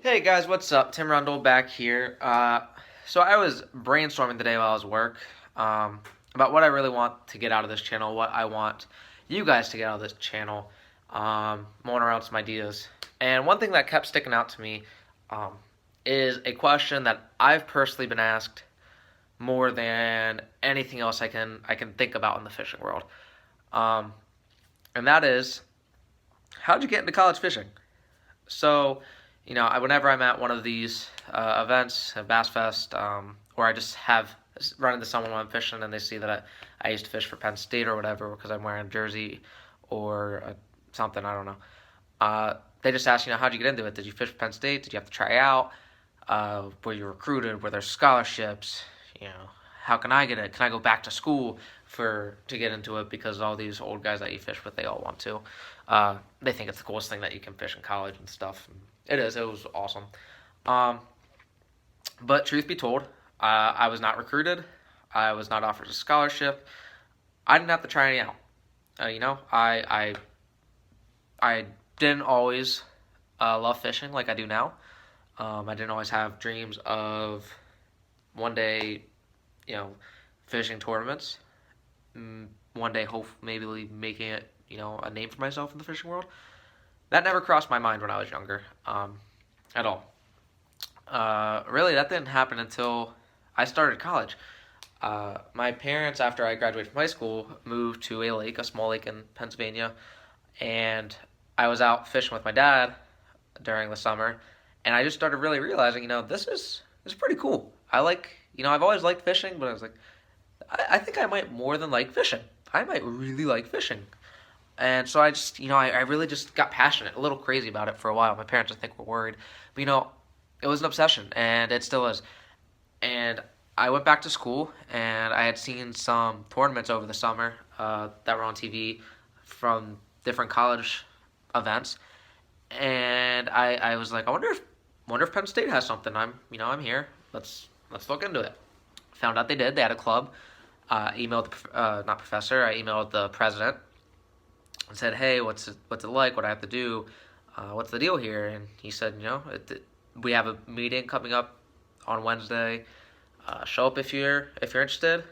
Hey guys, what's up? Tim Rundle back here. So I was brainstorming today while I was at work about what I really want to get out of this channel, what I want you guys to get out of this channel, mulling around some ideas. And one thing that kept sticking out to me um, is a question that I've personally been asked more than anything else I can think about in the fishing world. Um, and that is, how'd you get into college fishing? So, whenever I'm at one of these events, a Bass Fest, or I just have run into someone while I'm fishing and they see that I used to fish for Penn State or whatever because I'm wearing a jersey or something, I don't know. They just ask, how'd you get into it? Did you fish for Penn State? Did you have to try out? Were you recruited? Were there scholarships? You know, how can I get it? Can I go back to school to get into it? Because all these old guys that you fish with, they all want to. They think it's the coolest thing that you can fish in college and stuff. It is. It was awesome. Um, but truth be told, I was not recruited. I was not offered a scholarship. I didn't have to try any out. I didn't always love fishing like I do now. I didn't always have dreams of one day, you know, fishing tournaments. One day, hope maybe making it, a name for myself in the fishing world. That never crossed my mind when I was younger, at all. Really, that didn't happen until I started college. My parents, after I graduated from high school, moved to a lake, a small lake in Pennsylvania, and I was out fishing with my dad during the summer, and I just started really realizing, this is pretty cool. I've always liked fishing, but I was like, I think I might more than like fishing. I might really like fishing. And so I just, I really just got passionate, a little crazy about it for a while. My parents, I think, were worried. But, it was an obsession, and it still is. And I went back to school, and I had seen some tournaments over the summer that were on TV from different college events. And I was like, I wonder if Penn State has something. I'm here. Let's look into it. Found out they did. They had a club. Emailed not professor. I emailed the president and said, "Hey, what's it like? What do I have to do? What's the deal here?" And he said, we have a meeting coming up on Wednesday. Show up if you're interested.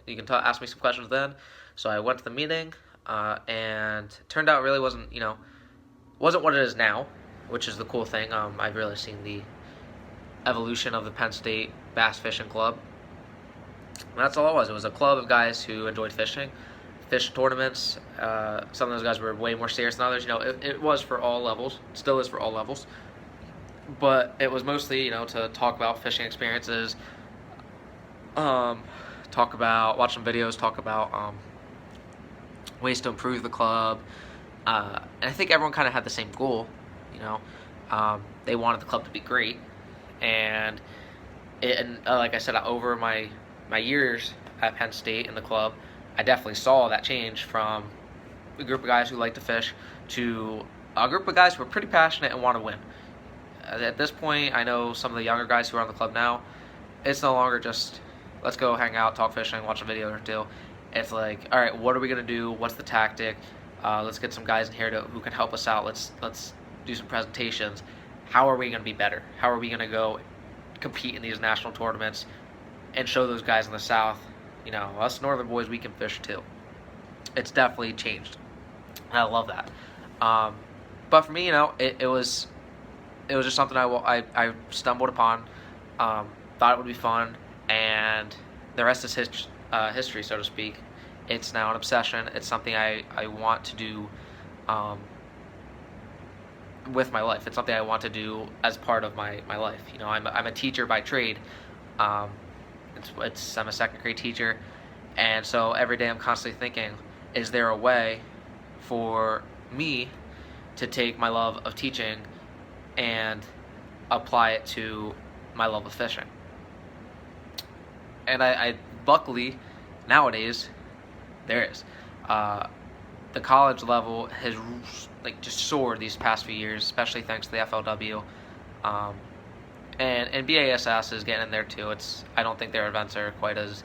You can ask me some questions then. So I went to the meeting, and it turned out it really wasn't what it is now, which is the cool thing. I've really seen the evolution of the Penn State Bass Fishing Club. And that's all it was. It was a club of guys who enjoyed fishing, fish tournaments. Some of those guys were way more serious than others. It was for all levels. It still is for all levels. But it was mostly, to talk about fishing experiences, talk about watch some videos, talk about ways to improve the club. And I think everyone kind of had the same goal. You know, they wanted the club to be great, and like I said, over my years at Penn State in the club, I definitely saw that change from a group of guys who like to fish to a group of guys who are pretty passionate and want to win. At this point, I know some of the younger guys who are on the club now. It's no longer just let's go hang out, talk fishing, watch a video or two. It's like, all right, what are we gonna do? What's the tactic? Let's get some guys in here who can help us out. Let's do some presentations. How are we gonna be better? How are we gonna go compete in these national tournaments and show those guys in the South, us Northern boys, we can fish too. It's definitely changed, and I love that. Um, but for me, it was just something I stumbled upon, thought it would be fun, and the rest is history, so to speak. It's now an obsession. It's something I want to do um, with my life. It's something I want to do as part of my life. I'm a teacher by trade. Um, I'm a second grade teacher, and so every day I'm constantly thinking, is there a way for me to take my love of teaching and apply it to my love of fishing? And I luckily nowadays there is. The college level has just soared these past few years, especially thanks to the FLW. Um, and BASS is getting in there too. I don't think their events are quite as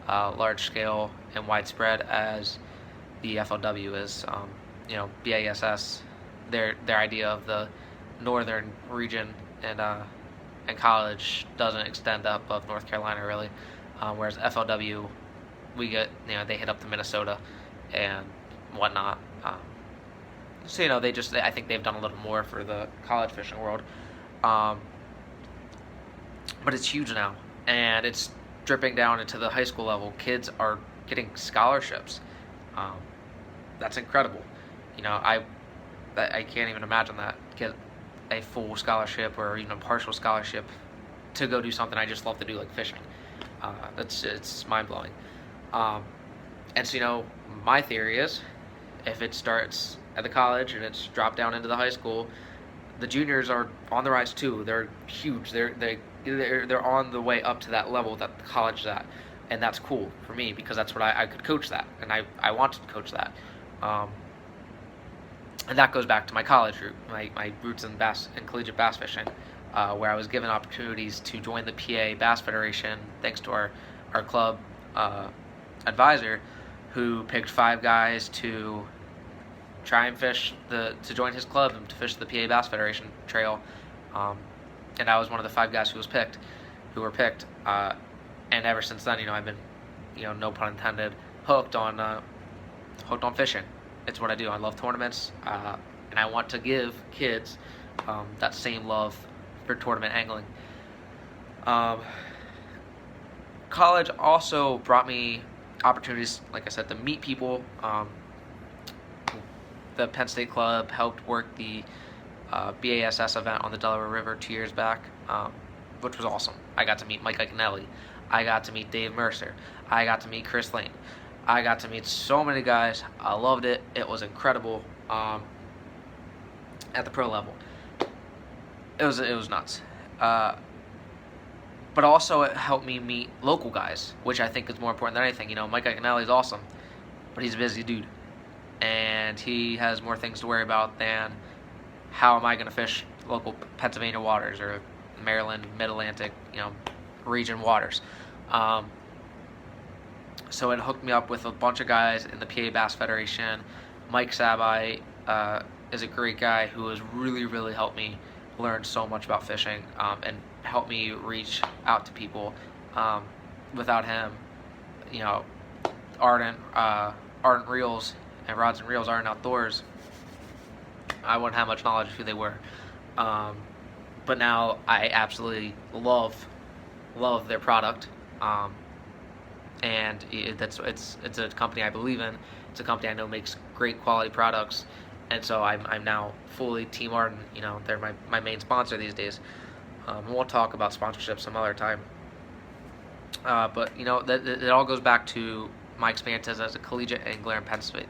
large scale and widespread as the FLW is. BASS, their idea of the northern region and college doesn't extend up above North Carolina really. Whereas FLW, we get they hit up to Minnesota and whatnot. So I think they've done a little more for the college fishing world, um, but it's huge now, and it's dripping down into the high school level. Kids are getting scholarships. Um, that's incredible. I can't even imagine that, get a full scholarship or even a partial scholarship to go do something I just love to do, like fishing. It's mind blowing. Um, and so my theory is, if it starts at the college and it's dropped down into the high school, the juniors are on the rise too. They're huge. They're on the way up to that level that the college is at, and that's cool for me because that's what I could coach that, and I wanted to coach that. And that goes back to my college route, my roots in collegiate bass fishing, where I was given opportunities to join the PA Bass Federation thanks to our club advisor, who picked 5 guys to try and to join his club and to fish the PA Bass Federation trail, and I was one of the 5 guys who were picked, and ever since then, I've been, no pun intended, hooked on fishing. It's what I do. I love tournaments, and I want to give kids that same love for tournament angling. College also brought me opportunities, like I said, to meet people. The Penn State Club helped work the BASS event on the Delaware River 2 years back, which was awesome. I got to meet Mike Iaconelli. I got to meet Dave Mercer. I got to meet Chris Lane. I got to meet so many guys. I loved it. It was incredible. At the pro level, it was nuts. But also it helped me meet local guys, which I think is more important than anything. Mike Iaconelli is awesome, but he's a busy dude, and he has more things to worry about than how am I going to fish local Pennsylvania waters or Maryland Mid-Atlantic, region waters. So it hooked me up with a bunch of guys in the PA Bass Federation. Mike Sabai is a great guy who has really, really helped me learn so much about fishing, and helped me reach out to people. Without him, Ardent Reels and Rods and Reels, Ardent Outdoors, I wouldn't have much knowledge of who they were. But now I absolutely love their product. And it's a company I believe in. It's a company I know makes great quality products, and so I'm now fully Team Ardent. They're my main sponsor these days. We'll talk about sponsorship some other time. But it all goes back to my experiences as a collegiate angler in Penn State.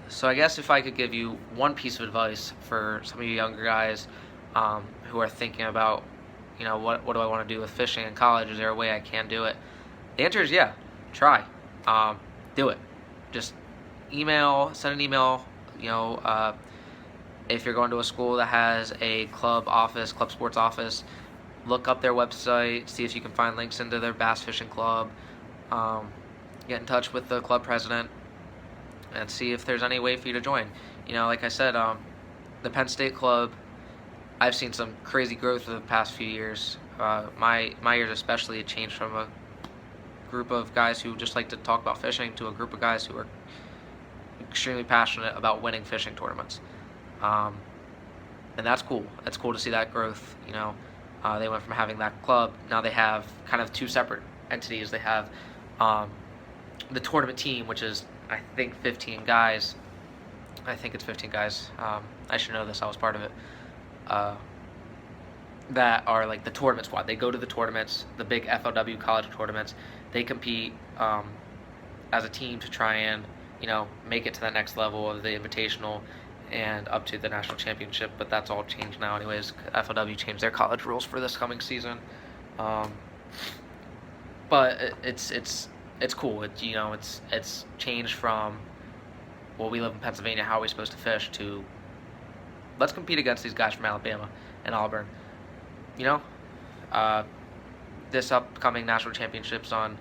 So I guess if I could give you one piece of advice for some of you younger guys who are thinking about, what do I want to do with fishing in college? Is there a way I can do it? The answer is yeah. Try. Do it. Just send an email. If you're going to a school that has a club sports office, look up their website, see if you can find links into their bass fishing club. Get in touch with the club president and see if there's any way for you to join. Like I said, the Penn State Club, I've seen some crazy growth in the past few years. My years especially, it changed from a group of guys who just like to talk about fishing to a group of guys who are extremely passionate about winning fishing tournaments. And that's cool. It's cool to see that growth. They went from having that club, now they have kind of 2 separate entities. They have the tournament team, which is I think 15 guys. I think it's 15 guys. I should know this. I was part of it. That are like the tournament squad. They go to the tournaments, the big FLW college tournaments. They compete as a team to try and make it to the next level of the invitational and up to the national championship. But that's all changed now, anyways. FLW changed their college rules for this coming season. But it's cool. It's changed from, well, we live in Pennsylvania, how are we supposed to fish, to let's compete against these guys from Alabama and Auburn. This upcoming national championships on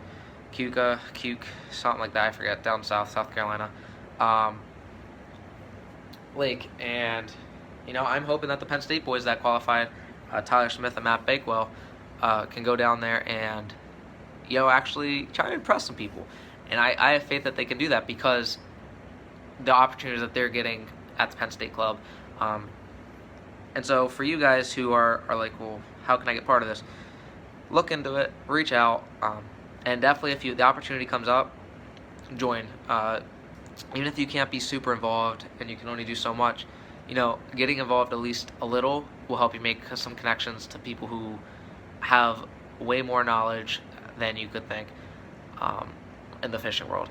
Cuke, something like that, I forget, down south, South Carolina, lake, and I'm hoping that the Penn State boys that qualified, Tyler Smith and Matt Bakewell, can go down there and actually try to impress some people. And I have faith that they can do that because the opportunities that they're getting at the Penn State club. Um, and so for you guys who are like, well, how can I get part of this? Look into it, reach out, and definitely if the opportunity comes up, join. Even if you can't be super involved and you can only do so much, getting involved at least a little will help you make some connections to people who have way more knowledge than you could think in the fishing world.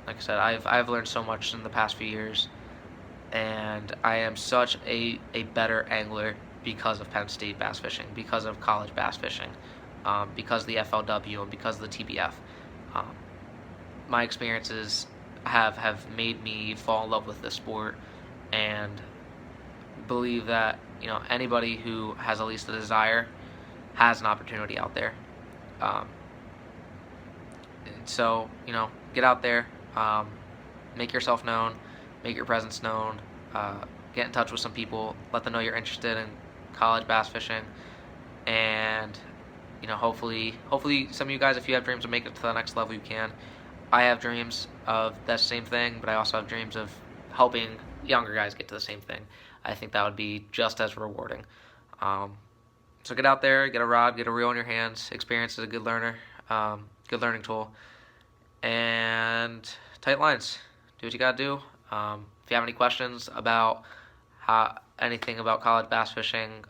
Like I said, I've learned so much in the past few years, and I am such a better angler because of Penn State bass fishing, because of college bass fishing, because of the FLW, and because of the TBF. Um, my experiences have made me fall in love with this sport, and believe that anybody who has at least a desire has an opportunity out there. Um, so get out there, make yourself known, make your presence known, get in touch with some people, let them know you're interested in college bass fishing, and hopefully some of you guys, if you have dreams of making it to the next level, you can. I have dreams of that same thing, but I also have dreams of helping younger guys get to the same thing. I think that would be just as rewarding. So get out there, get a rod, get a reel in your hands. Experience is a good learner, good learning tool, and tight lines. Do what you gotta do. If you have any questions about anything about college bass fishing,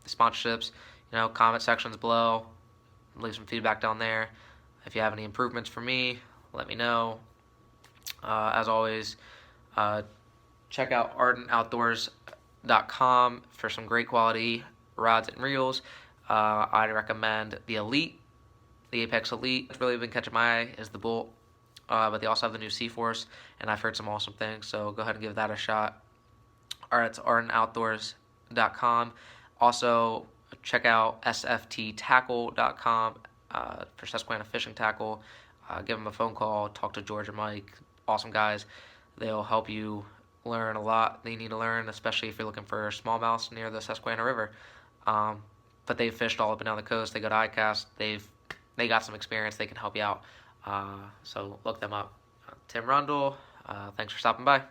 sponsorships, comment sections below. Leave some feedback down there. If you have any improvements for me, let me know. As always, check out ardentoutdoors.com for some great quality rods and reels. I'd recommend the Elite, the Apex Elite. What's really been catching my eye is the Bolt, but they also have the new Seaforce, and I've heard some awesome things, so go ahead and give that a shot. All right, it's ardentoutdoors.com. Also, check out sfttackle.com for Susquehanna Fishing Tackle. Give them a phone call, talk to George and Mike, awesome guys. They'll help you learn a lot that you need to learn, especially if you're looking for smallmouths near the Susquehanna River. But they've fished all up and down the coast. They go to ICAST. They got some experience. They can help you out. So look them up. Tim Rundle, thanks for stopping by.